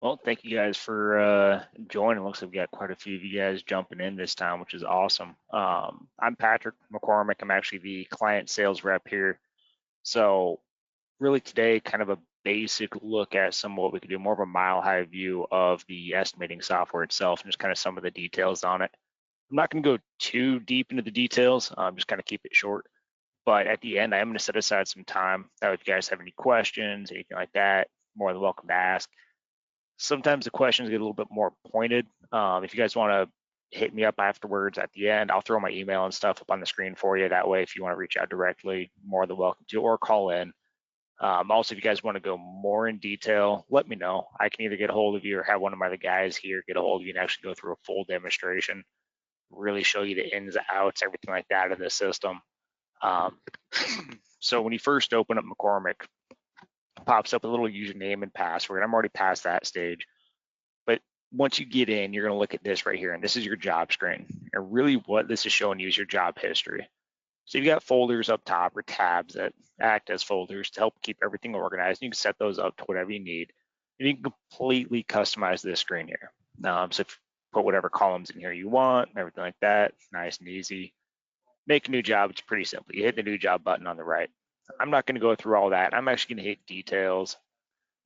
Well, thank you guys for joining. Looks like we got quite a few of you guys jumping in this time, which is awesome. I'm Patrick McCormick. I'm actually the client sales rep here. So really today, kind of a basic look at some of what we could do, more of a mile high view of the estimating software itself and just kind of some of the details on it. I'm not going to go too deep into the details, just kind of keep it short. But at the end, I am going to set aside some time. That way, if you guys have any questions, anything like that, more than welcome to ask. Sometimes the questions get a little bit more pointed. If you guys want to hit me up afterwards at the end, I'll throw my email and stuff up on the screen for you. That way, if you want to reach out directly, more than welcome to, or call in. Also, if you guys want to go more in detail, let me know. I can either get a hold of you or have one of my other guys here get a hold of you and actually go through a full demonstration, really show you the ins, outs, everything like that in the system. So when you first open up McCormick, pops up a little username and password. I'm already past that stage. But once you get in, you're going to look at this right here, and this is your job screen. And really what this is showing you is your job history. So you've got folders up top or tabs that act as folders to help keep everything organized. You can set those up to whatever you need. And you can completely customize this screen here. So if you put whatever columns in here you want, everything like that, nice and easy. Make a new job, it's pretty simple. You hit the new job button on the right. I'm not going to go through all that. I'm actually going to hit details.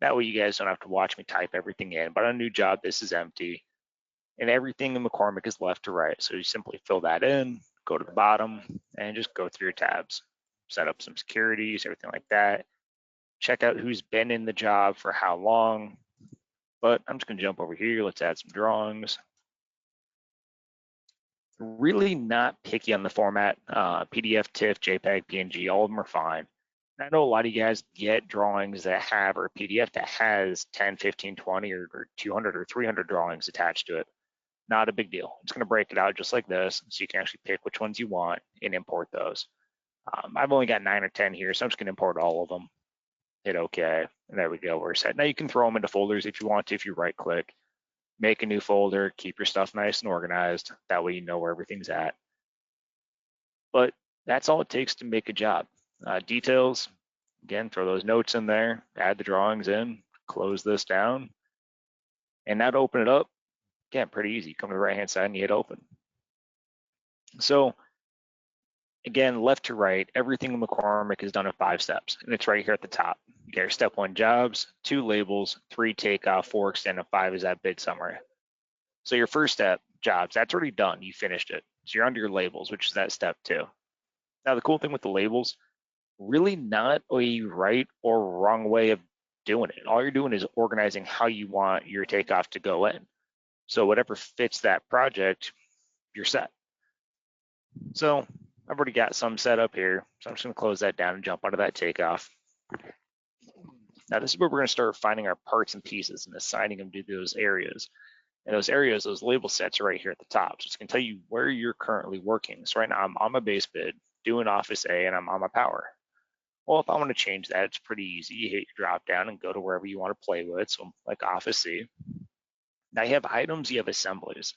That way you guys don't have to watch me type everything in. But on a new job, this is empty. And everything in McCormick is left to right. So you simply fill that in, go to the bottom, and just go through your tabs. Set up some securities, everything like that. Check out who's been in the job for how long. But I'm just going to jump over here. Let's add some drawings. Really not picky on the format. PDF, TIFF, JPEG, PNG, all of them are fine. I know a lot of you guys get drawings that have, or a PDF that has 10, 15, 20, or 200 or 300 drawings attached to it. Not a big deal. It's going to break it out just like this, so you can actually pick which ones you want and import those. I've only got 9 or 10 here, so I'm just going to import all of them. Hit OK, and there we go. We're set. Now you can throw them into folders if you want to, if you right click. Make a new folder, keep your stuff nice and organized. That way you know where everything's at. But that's all it takes to make a job. Details, again, throw those notes in there, add the drawings in, close this down, and now to open it up, again, pretty easy. Come to the right-hand side and you hit open. So again, left to right, everything in McCormick is done in 5 steps, and it's right here at the top. You got your step 1 jobs, 2 labels, 3 takeoff, 4 extend, and 5 is that bid summary. So your first step, jobs, that's already done. You finished it. So you're under your labels, which is that step 2. Now the cool thing with the labels, really not a right or wrong way of doing it. All you're doing is organizing how you want your takeoff to go in. So whatever fits that project, you're set. So I've already got some set up here. So I'm just going to close that down and jump onto that takeoff. Now this is where we're going to start finding our parts and pieces and assigning them to those areas. And those areas, those label sets are right here at the top. So it's going to tell you where you're currently working. So right now I'm on my base bid, doing Office A, and I'm on my power. Well, if I want to change that, it's pretty easy. You hit your drop down and go to wherever you want to play with. So like Office C. Now you have items, you have assemblies.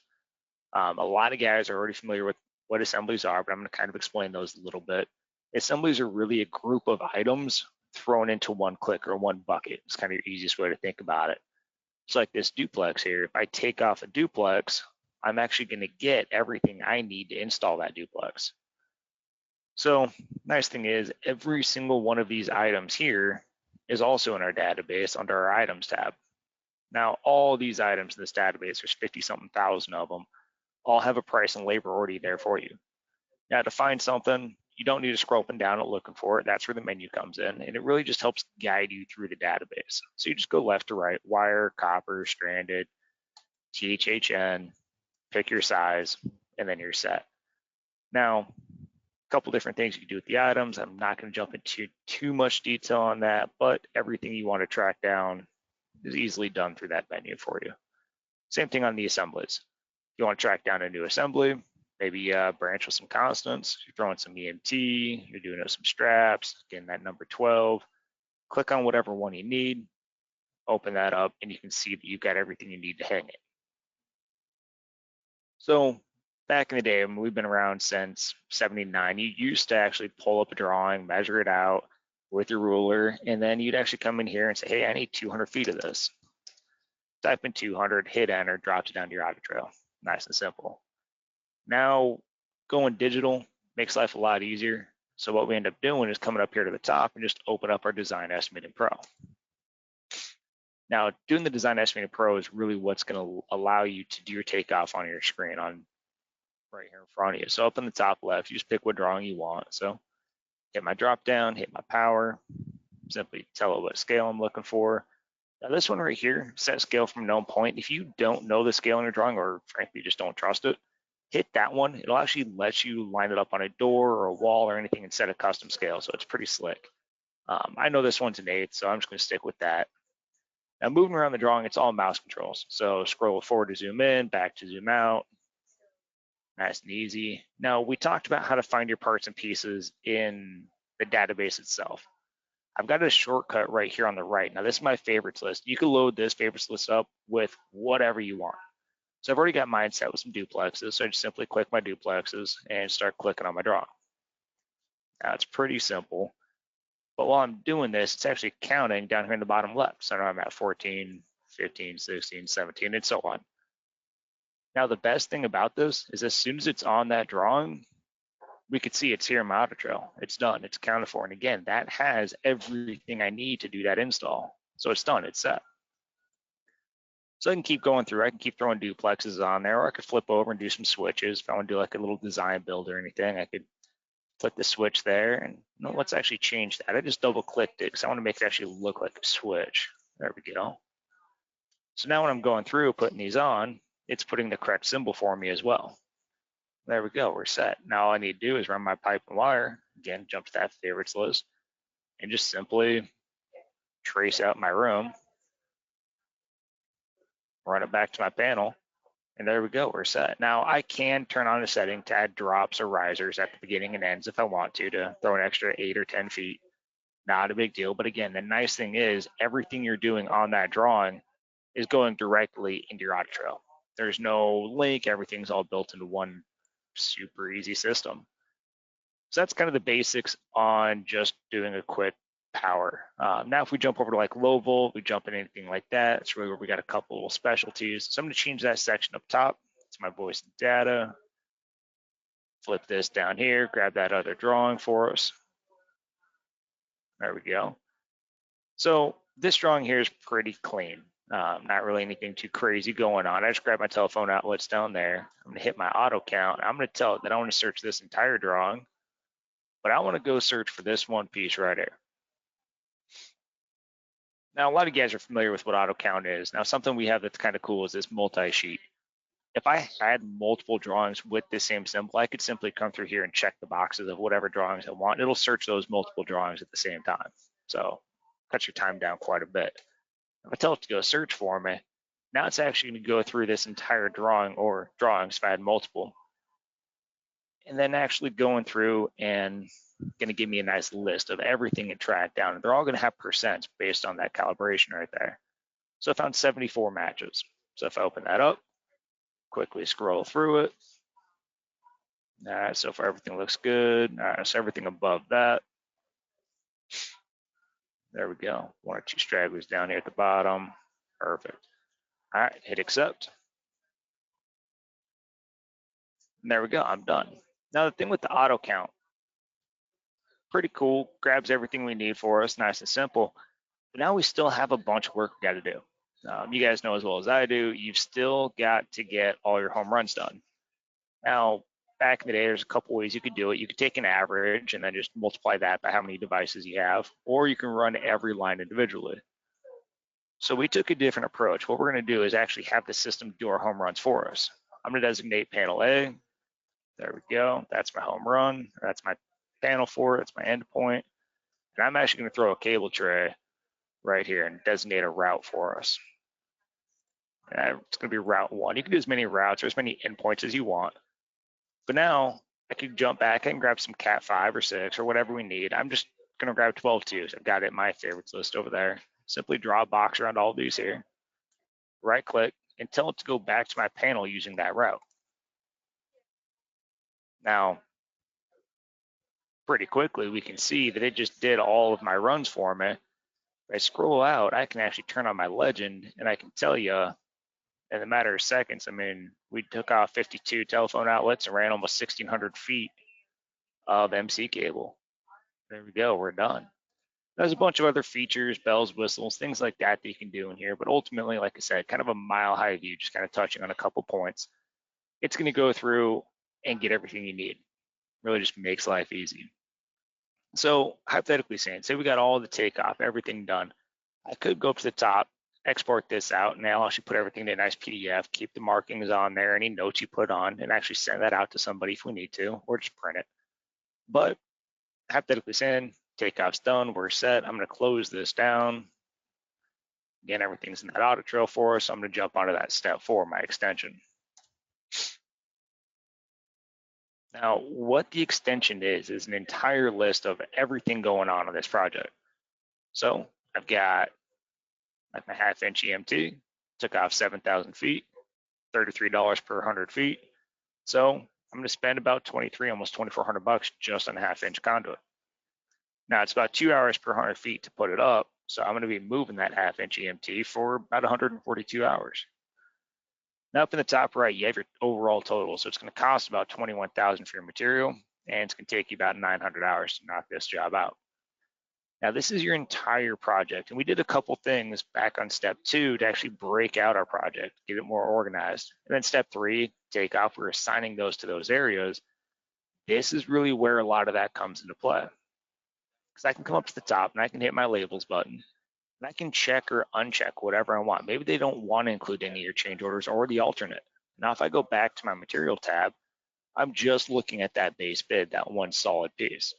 A lot of guys are already familiar with what assemblies are, but I'm going to kind of explain those a little bit. Assemblies are really a group of items thrown into one click or one bucket. It's kind of your easiest way to think about it. It's like this duplex here. If I take off a duplex, I'm actually going to get everything I need to install that duplex. So nice thing is every single one of these items here is also in our database under our items tab. Now all these items in this database, there's 50-something thousand of them, all have a price and labor already there for you. Now to find something, you don't need to scroll up and down and looking for it. That's where the menu comes in, and it really just helps guide you through the database. So you just go left to right, wire, copper, stranded, THHN, pick your size, and then you're set. Now, a couple different things you can do with the items. I'm not going to jump into too much detail on that, but everything you want to track down is easily done through that menu for you. Same thing on the assemblies. If you want to track down a new assembly, maybe branch with some constants, you're throwing some EMT, you're doing some straps, again, that number 12, click on whatever one you need, open that up, and you can see that you've got everything you need to hang it. So back in the day, we've been around since 79, you used to actually pull up a drawing, measure it out with your ruler, and then you'd actually come in here and say, hey, I need 200 feet of this. type in 200, hit enter, drops it down to your audit trail. Nice and simple. Now going digital makes life a lot easier. So what we end up doing is coming up here to the top and just open up our Design Estimating Pro. Now doing the Design Estimating Pro is really what's going to allow you to do your takeoff on your screen on right here in front of you. So up in the top left, you just pick what drawing you want. So hit my drop down, hit my power, simply tell it what scale I'm looking for. Now this one right here, set scale from known point. If you don't know the scale in your drawing, or frankly just don't trust it, hit that one. It'll actually let you line it up on a door or a wall or anything and set a custom scale. So it's pretty slick. I know this one's an 8, so I'm just going to stick with that. Now moving around the drawing, it's all mouse controls. So scroll forward to zoom in, back to zoom out. Nice and easy. Now we talked about how to find your parts and pieces in the database itself. I've got a shortcut right here on the right. Now this is my favorites list. You can load this favorites list up with whatever you want. So I've already got mine set with some duplexes. So I just simply click my duplexes and start clicking on my drawing. Now it's pretty simple. But while I'm doing this, it's actually counting down here in the bottom left. So now I'm at 14, 15, 16, 17, and so on. Now the best thing about this is as soon as it's on that drawing, we could see it's here in my audit trail. It's done, it's accounted for. And again, that has everything I need to do that install. So it's done, it's set. So I can keep going through, I can keep throwing duplexes on there, or I could flip over and do some switches. If I want to do like a little design build or anything, I could click the switch there. And let's actually change that. I just double clicked it because I want to make it actually look like a switch. There we go. So now when I'm going through putting these on, it's putting the correct symbol for me as well. There we go, we're set. Now all I need to do is run my pipe and wire, again, jump to that favorites list, and just simply trace out my room, run it back to my panel, and there we go, we're set. Now I can turn on a setting to add drops or risers at the beginning and ends if I want to throw an extra 8 or 10 feet. Not a big deal, but again, the nice thing is everything you're doing on that drawing is going directly into your audit trail. There's no link, everything's all built into one super easy system. So that's kind of the basics on just doing a quick power. Now if we jump over to like low volt, we jump in anything like that, it's really where we got a couple little specialties. So I'm going to change that section up top to my voice and data. Flip this down here, grab that other drawing for us. There we go. So this drawing here is pretty clean. Not really anything too crazy going on. I just grab my telephone outlets down there. I'm going to hit my auto count. I'm going to tell it that I want to search this entire drawing, but I want to go search for this one piece right here. Now, a lot of you guys are familiar with what auto count is. Now, something we have that's kind of cool is this multi-sheet. If I had multiple drawings with the same symbol, I could simply come through here and check the boxes of whatever drawings I want. It'll search those multiple drawings at the same time. So cuts your time down quite a bit. If I tell it to go search for me, now it's actually going to go through this entire drawing or drawings if I had multiple, and then actually going through and going to give me a nice list of everything it tracked down. And they're all going to have percents based on that calibration right there. So I found 74 matches. So if I open that up, quickly scroll through it. All right, so far everything looks good. All right, so everything above that. There we go. 1 or 2 stragglers down here at the bottom. Perfect. All right, hit accept. And there we go, I'm done. Now the thing with the auto count, pretty cool, grabs everything we need for us, nice and simple. But now we still have a bunch of work we got to do. You guys know as well as I do, you've still got to get all your home runs done. Now, back in the day, there's a couple ways you could do it. You could take an average and then just multiply that by how many devices you have, or you can run every line individually. So we took a different approach. What we're going to do is actually have the system do our home runs for us. I'm going to designate panel A. There we go. That's my home run. That's my panel for it. It's my endpoint. And I'm actually going to throw a cable tray right here and designate a route for us. It's going to be route 1. You can do as many routes or as many endpoints as you want. But now I can jump back and grab some Cat 5 or 6 or whatever we need. I'm just going to grab 12 twos. I've got it in my favorites list over there. Simply draw a box around all of these here. Right click and tell it to go back to my panel using that route. Now, pretty quickly we can see that it just did all of my runs for me. If I scroll out, I can actually turn on my legend and I can tell you in a matter of seconds. I mean, we took off 52 telephone outlets and ran almost 1,600 feet of MC cable. There we go, we're done. There's a bunch of other features, bells, whistles, things like that that you can do in here. But ultimately, like I said, kind of a mile high view, just kind of touching on a couple points. It's going to go through and get everything you need. Really just makes life easy. So hypothetically saying, say we got all the takeoff, everything done. I could go up to the top, export this out, and I'll actually put everything in a nice PDF, keep the markings on there, any notes you put on, and actually send that out to somebody if we need to, or just print it. But hypothetically saying, takeoff's done, we're set. I'm going to close this down. Again, everything's in that audit trail for us. So I'm going to jump onto that step 4, my extension. Now, what the extension is an entire list of everything going on this project. So I've got like my half-inch EMT, took off 7,000 feet, $33 per 100 feet. So I'm going to spend about 23, almost 2,400 bucks just on a half-inch conduit. Now it's about 2 hours per 100 feet to put it up. So I'm going to be moving that half-inch EMT for about 142 hours. Now up in the top right, you have your overall total. So it's going to cost about 21,000 for your material, and it's going to take you about 900 hours to knock this job out. Now this is your entire project, and we did a couple things back on step 2 to actually break out our project, get it more organized. And then step 3, takeoff, we're assigning those to those areas. This is really where a lot of that comes into play. Because I can come up to the top and I can hit my labels button, and I can check or uncheck whatever I want. Maybe they don't want to include any of your change orders or the alternate. Now if I go back to my material tab, I'm just looking at that base bid, that one solid piece.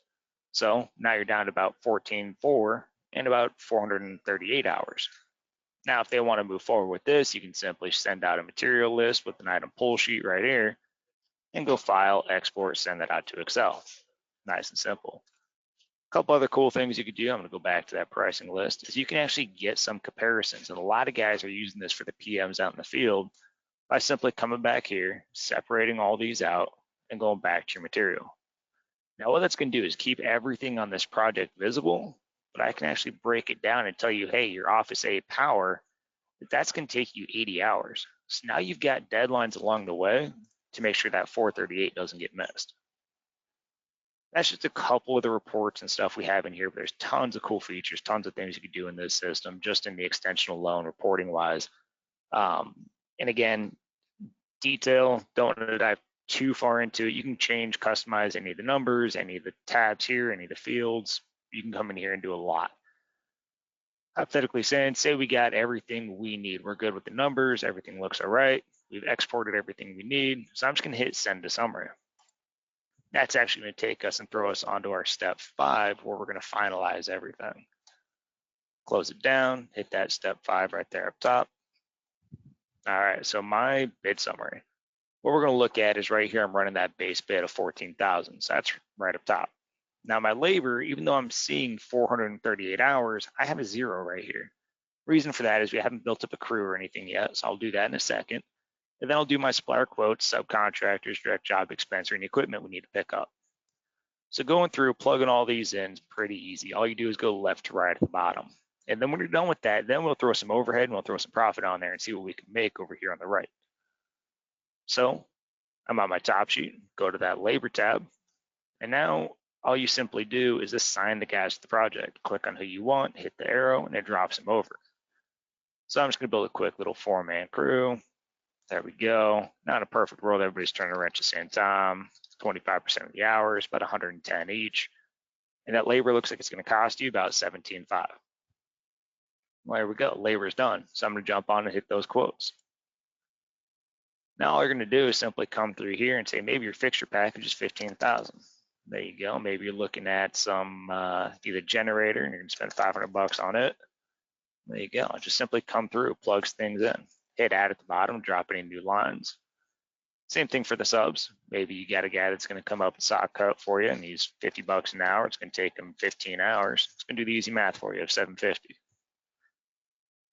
So now you're down to about 14.4 and about 438 hours. Now, if they want to move forward with this, you can simply send out a material list with an item pull sheet right here and go file, export, send that out to Excel. Nice and simple. A couple other cool things you could do, I'm going to go back to that pricing list, is you can actually get some comparisons. And a lot of guys are using this for the PMs out in the field by simply coming back here, separating all these out, and going back to your material. Now what that's going to do is keep everything on this project visible, but I can actually break it down and tell you, hey, your Office A power, that's going to take you 80 hours. So now you've got deadlines along the way to make sure that 438 doesn't get missed. That's just a couple of the reports and stuff we have in here, but there's tons of cool features, tons of things you could do in this system, just in the extension alone, reporting wise. And again, detail, don't want to dive too far into it. You can change, customize any of the numbers, any of the tabs here, any of the fields. You can come in here and do a lot. Hypothetically saying, say we got everything we need. We're good with the numbers. Everything looks all right. We've exported everything we need. So I'm just going to hit send to summary. That's actually going to take us and throw us onto our step 5, where we're going to finalize everything. Close it down, hit that step 5 right there up top. All right, so my bid summary. What we're going to look at is right here, I'm running that base bid of 14,000. So that's right up top. Now my labor, even though I'm seeing 438 hours, I have a 0 right here. Reason for that is we haven't built up a crew or anything yet, so I'll do that in a second. And then I'll do my supplier quotes, subcontractors, direct job expense, or any equipment we need to pick up. So going through, plugging all these in is pretty easy. All you do is go left to right at the bottom. And then when you're done with that, then we'll throw some overhead and we'll throw some profit on there and see what we can make over here on the right. So I'm on my top sheet, go to that labor tab, and now all you simply do is assign the guys to the project. Click on who you want, hit the arrow, and it drops them over. So I'm just going to build a quick little 4-man crew. There we go. Not a perfect world, everybody's turning a wrench at the same time. 25% of the hours, about 110 each. And that labor looks like it's going to cost you about 17.5. Well, there we go, labor's done. So I'm going to jump on and hit those quotes. Now all you're going to do is simply come through here and say maybe your fixture package is 15,000. There you go. Maybe you're looking at some either generator and you're going to spend 500 bucks on it. There you go. Just simply come through, plugs things in. Hit add at the bottom, drop any new lines. Same thing for the subs. Maybe you got a guy that's going to come up and sock cut for you and he's 50 bucks an hour. It's going to take him 15 hours. It's going to do the easy math for you of 750.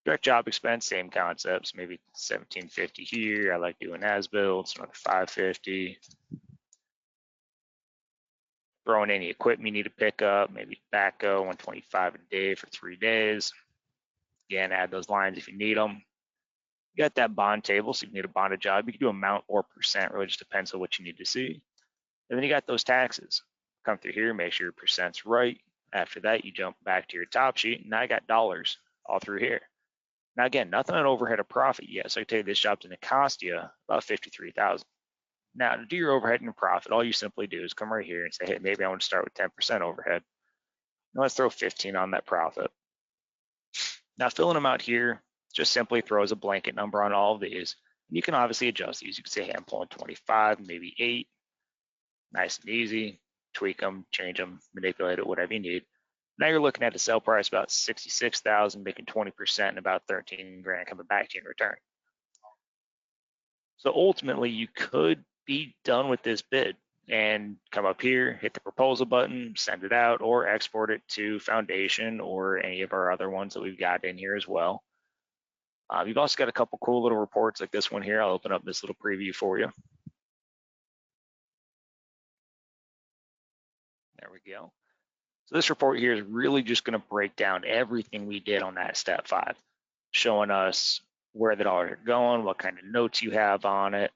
Direct job expense, same concepts, maybe 1750 here. I like doing as-builds, another 550. Throwing any equipment you need to pick up, maybe backhoe, 125 a day for 3 days. Again, add those lines if you need them. You got that bond table, so if you need a bonded job, you can do amount or percent, really just depends on what you need to see. And then you got those taxes. Come through here, make sure your percent's right. After that, you jump back to your top sheet, and now I got dollars all through here. Now again, nothing on overhead or profit yet, so I can tell you this job's gonna cost you about $53,000. Now to do your overhead and profit, all you simply do is come right here and say, hey, maybe I want to start with 10% overhead. Now let's throw 15 on that profit. Now filling them out here just simply throws a blanket number on all of these. You can obviously adjust these. You can say, hey, I'm pulling 25, maybe 8. Nice and easy. Tweak them, change them, manipulate it, whatever you need. Now you're looking at a sale price about 66,000, making 20% and about 13 grand coming back to you in return. So ultimately, you could be done with this bid and come up here, hit the proposal button, send it out, or export it to Foundation or any of our other ones that we've got in here as well. You've also got a couple cool little reports like this one here. I'll open up this little preview for you. There we go. So this report here is really just going to break down everything we did on that step 5, showing us where the dollars are going, what kind of notes you have on it.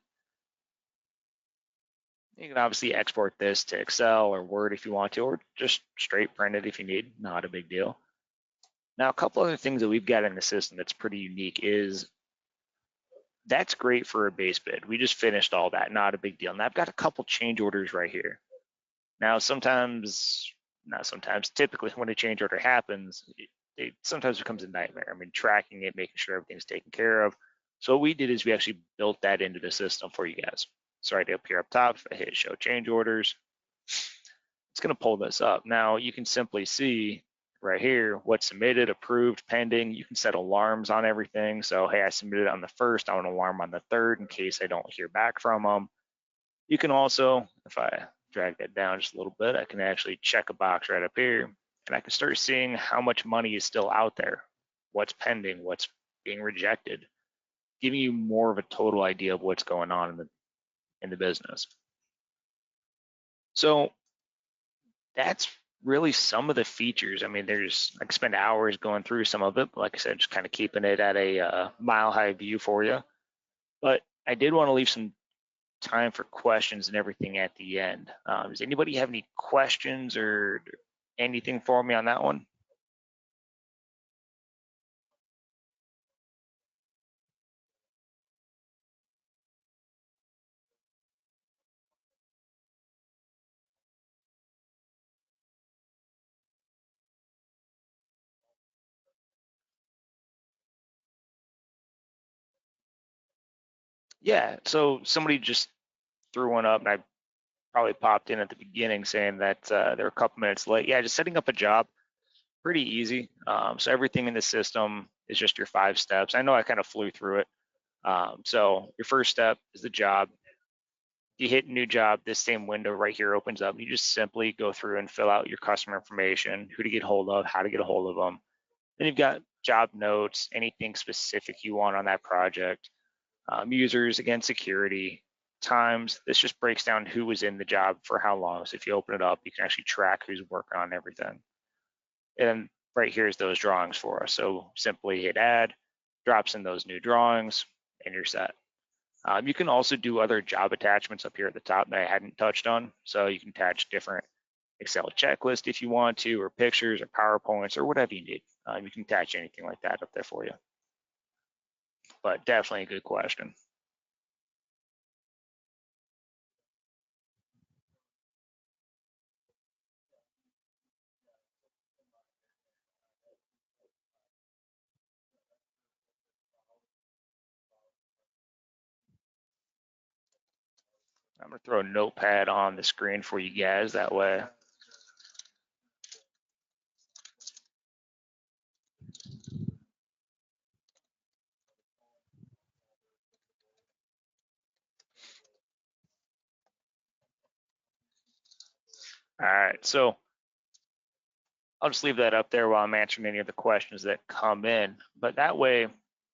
You can obviously export this to Excel or Word if you want to, or just straight print it if you need, not a big deal. Now, a couple other things that we've got in the system that's pretty unique is that's great for a base bid. We just finished all that, not a big deal. And I've got a couple change orders right here. Now, typically when a change order happens, it sometimes becomes a nightmare. I mean, tracking it, making sure everything's taken care of. So what we did is we actually built that into the system for you guys. So right up here up top, if I hit show change orders, it's going to pull this up. Now you can simply see right here what's submitted, approved, pending. You can set alarms on everything. So hey, I submitted on the 1st, I want an alarm on the 3rd in case I don't hear back from them. You can also, if I drag that down just a little bit, I can actually check a box right up here, and I can start seeing how much money is still out there, what's pending, what's being rejected, giving you more of a total idea of what's going on in the business. So that's really some of the features. I mean, I could spend hours going through some of it, but like I said, just kind of keeping it at a mile-high view for you. But I did want to leave some time for questions and everything at the end. Does anybody have any questions or anything for me on that one? Yeah, so somebody just threw one up, and I probably popped in at the beginning saying that they're a couple minutes late. Yeah, just setting up a job, pretty easy. So everything in the system is just your 5 steps. I know I kind of flew through it. So your first step is the job. You hit new job, this same window right here opens up. You just simply go through and fill out your customer information, who to get hold of, how to get a hold of them. Then you've got job notes, anything specific you want on that project. Users, again, security, times. This just breaks down who was in the job for how long. So if you open it up, you can actually track who's working on everything. And right here is those drawings for us. So simply hit add, drops in those new drawings, and you're set. You can also do other job attachments up here at the top that I hadn't touched on. So you can attach different Excel checklist if you want to, or pictures or PowerPoints or whatever you need. You can attach anything like that up there for you. But definitely a good question. I'm gonna throw a notepad on the screen for you guys, that way. All right, so I'll just leave that up there while I'm answering any of the questions that come in. But that way,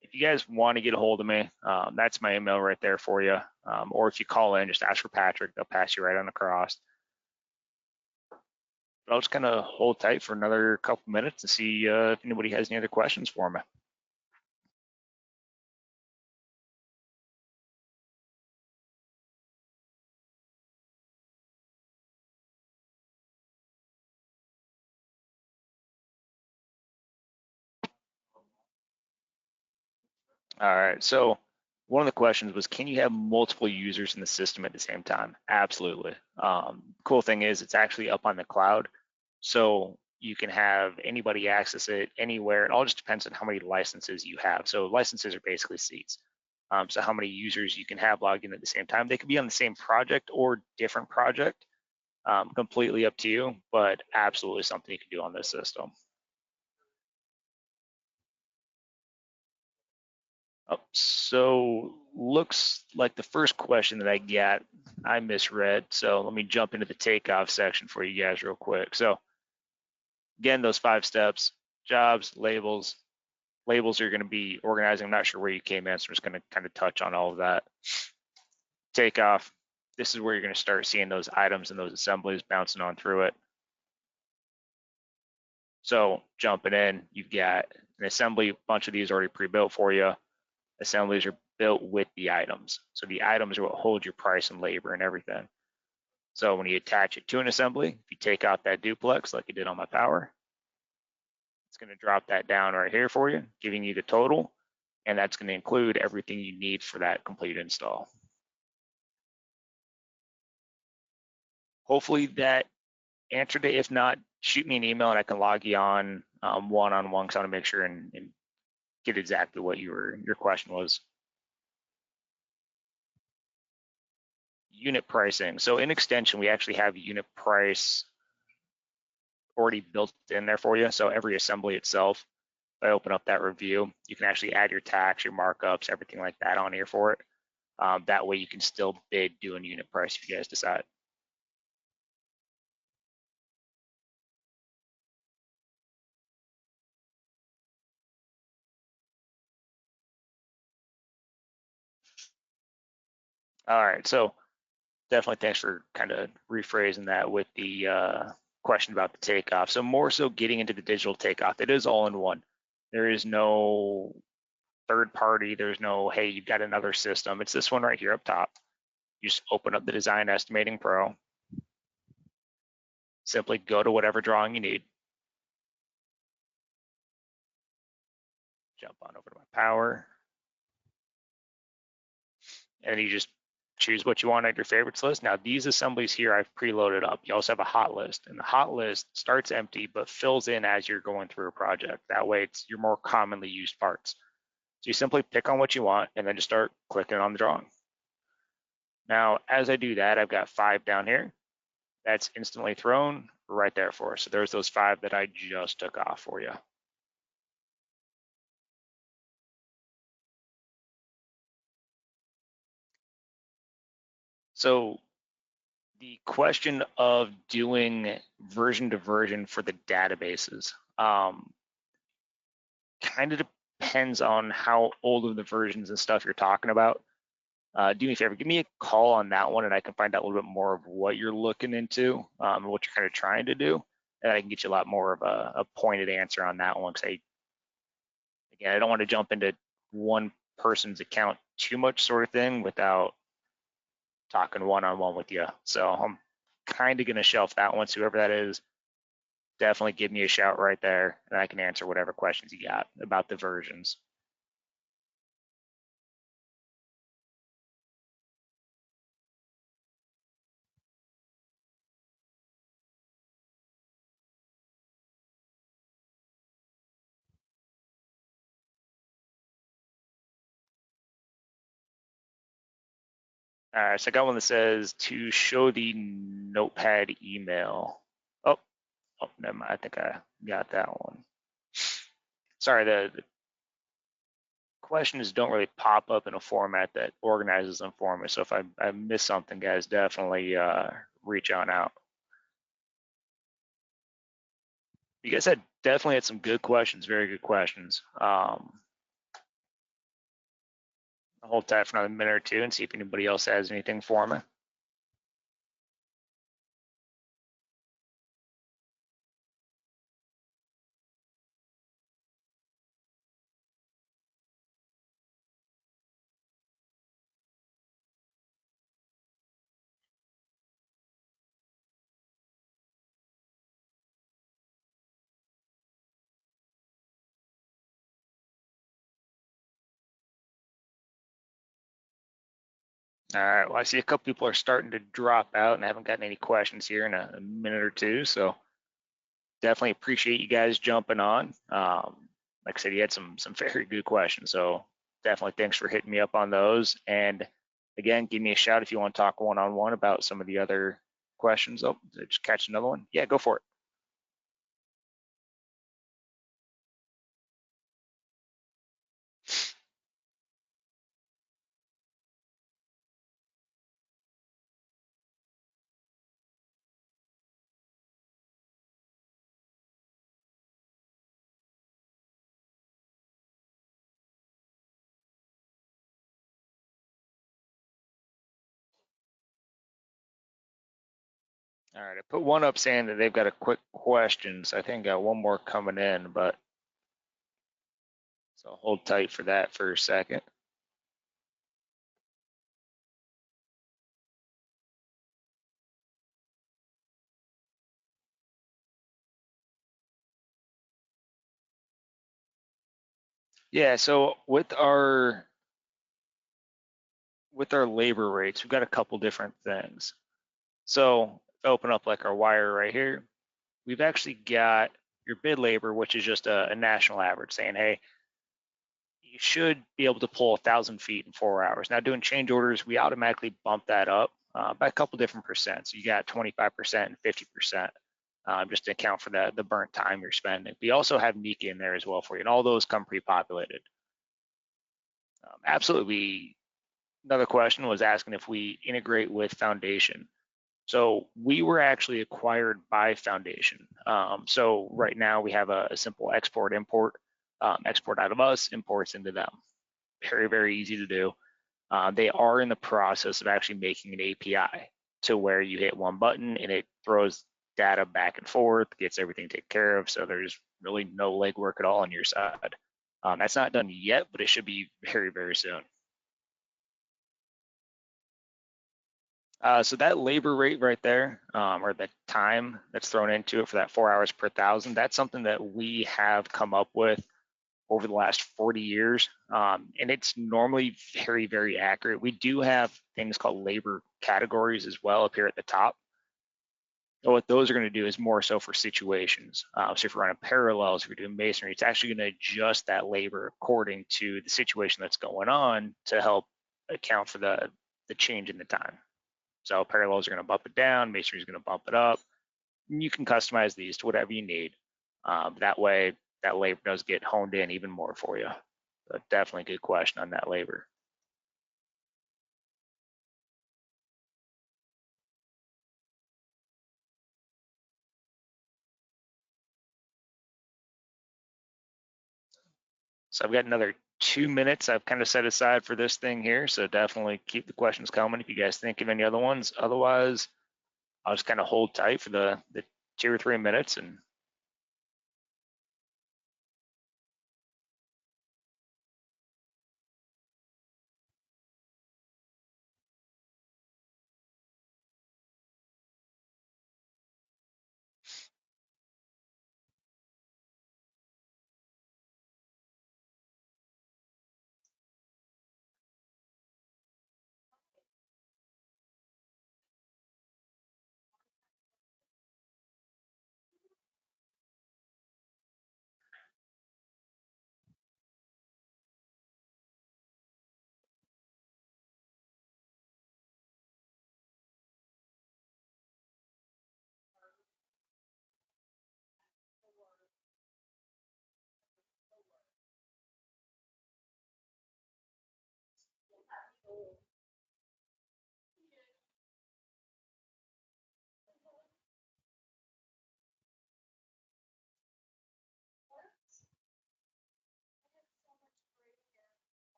if you guys want to get a hold of me, that's my email right there for you. Or if you call in, just ask for Patrick. They'll pass you right on across. But I'll just kind of hold tight for another couple minutes to see if anybody has any other questions for me. All right, so one of the questions was, can you have multiple users in the system at the same time? Absolutely. Cool thing is it's actually up on the cloud, so you can have anybody access it anywhere. It all just depends on how many licenses you have. So licenses are basically seats. So how many users you can have logged in at the same time. They could be on the same project or different project, completely up to you, but absolutely something you can do on this system. Oh, so looks like the first question that I got, I misread. So let me jump into the takeoff section for you guys real quick. So again, those 5 steps: jobs, labels. Labels are going to be organizing. I'm not sure where you came in, so I'm just going to kind of touch on all of that. Takeoff. This is where you're going to start seeing those items and those assemblies bouncing on through it. So jumping in, you've got an assembly, a bunch of these already pre-built for you. Assemblies are built with the items. So the items are what hold your price and labor and everything. So when you attach it to an assembly, if you take out that duplex like you did on my power, it's going to drop that down right here for you, giving you the total, and that's going to include everything you need for that complete install. Hopefully that answered it. If not, shoot me an email and I can log you on one-on-one, because I want to make sure and get exactly what your question was. Unit pricing. So in extension, we actually have unit price already built in there for you. So every assembly itself, if I open up that review, you can actually add your tax, your markups, everything like that on here for it. That way you can still bid doing unit price if you guys decide. All right, so definitely thanks for kind of rephrasing that with the question about the takeoff. So more so getting into the digital takeoff, it is all in one. There is no third party. There's no, hey, you've got another system. It's this one right here up top. You just open up the Design Estimating Pro. Simply go to whatever drawing you need. Jump on over to my power. And you just choose what you want at your favorites list. Now these assemblies here I've preloaded up. You also have a hot list, and the hot list starts empty but fills in as you're going through a project. That way it's your more commonly used parts. So you simply pick on what you want and then just start clicking on the drawing. Now as I do that, I've got 5 down here. That's instantly thrown right there for us. So there's those 5 that I just took off for you. So the question of doing version to version for the databases kind of depends on how old of the versions and stuff you're talking about. Do me a favor, give me a call on that one, and I can find out a little bit more of what you're looking into, and what you're kind of trying to do, and I can get you a lot more of a pointed answer on that one. Because again, I don't want to jump into one person's account too much, sort of thing, without talking one-on-one with you. So I'm kind of going to shelf that one. So whoever that is, definitely give me a shout right there, and I can answer whatever questions you got about the versions. So I got one that says to show the notepad email. Oh, never mind. I think I got that one. Sorry, the questions don't really pop up in a format that organizes them for me. So if I miss something, guys, definitely reach on out. You guys definitely had some good questions, very good questions. I'll hold tight for another minute or two and see if anybody else has anything for me. All right, well, I see a couple people are starting to drop out and I haven't gotten any questions here in a minute or two, so definitely appreciate you guys jumping on. Like I said, you had some very good questions, so definitely thanks for hitting me up on those. And again, give me a shout if you want to talk one-on-one about some of the other questions. Oh, just catch another one. Yeah, go for it. All right, I put one up saying that they've got a quick question, so I think I got one more coming in, but so hold tight for that for a second. Yeah, so with our labor rates, we've got a couple different things. So if I open up like our wire right here, we've actually got your bid labor, which is just a national average saying, hey, you should be able to pull 1,000 feet in 4 hours. Now doing change orders, we automatically bump that up by a couple different percents. So you got 25% and 50%. Just to account for the burnt time you're spending. We also have Nika in there as well for you, and all those come pre-populated. Absolutely. Another question was asking if we integrate with Foundation. So we were actually acquired by Foundation. So right now we have a simple export import, export out of us, imports into them. Very, very easy to do. They are in the process of actually making an API to where you hit one button and it throws data back and forth, gets everything taken care of. So there's really no legwork at all on your side. That's not done yet, but it should be very, very soon. So that labor rate right there, or the time that's thrown into it for that 4 hours per thousand, that's something that we have come up with over the last 40 years. And it's normally very, very accurate. We do have things called labor categories as well up here at the top. So what those are going to do is more so for situations. So if you're running parallels, if you're doing masonry, it's actually going to adjust that labor according to the situation that's going on to help account for the change in the time. So parallels are going to bump it down, masonry is going to bump it up. You can customize these to whatever you need. That way, that labor does get honed in even more for you. But definitely a good question on that labor. So I've got another 2 minutes I've kind of set aside for this thing here. So definitely keep the questions coming if you guys think of any other ones. Otherwise, I'll just kind of hold tight for the 2 or 3 minutes and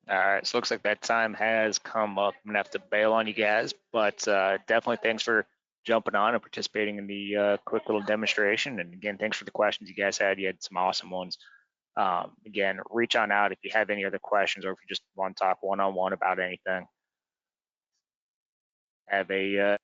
all right, so looks like that time has come up. I'm gonna have to bail on you guys, but definitely thanks for jumping on and participating in the quick little demonstration. And again, thanks for the questions you guys had. You had some awesome ones. Again, reach on out if you have any other questions or if you just want to talk one-on-one about anything. Have a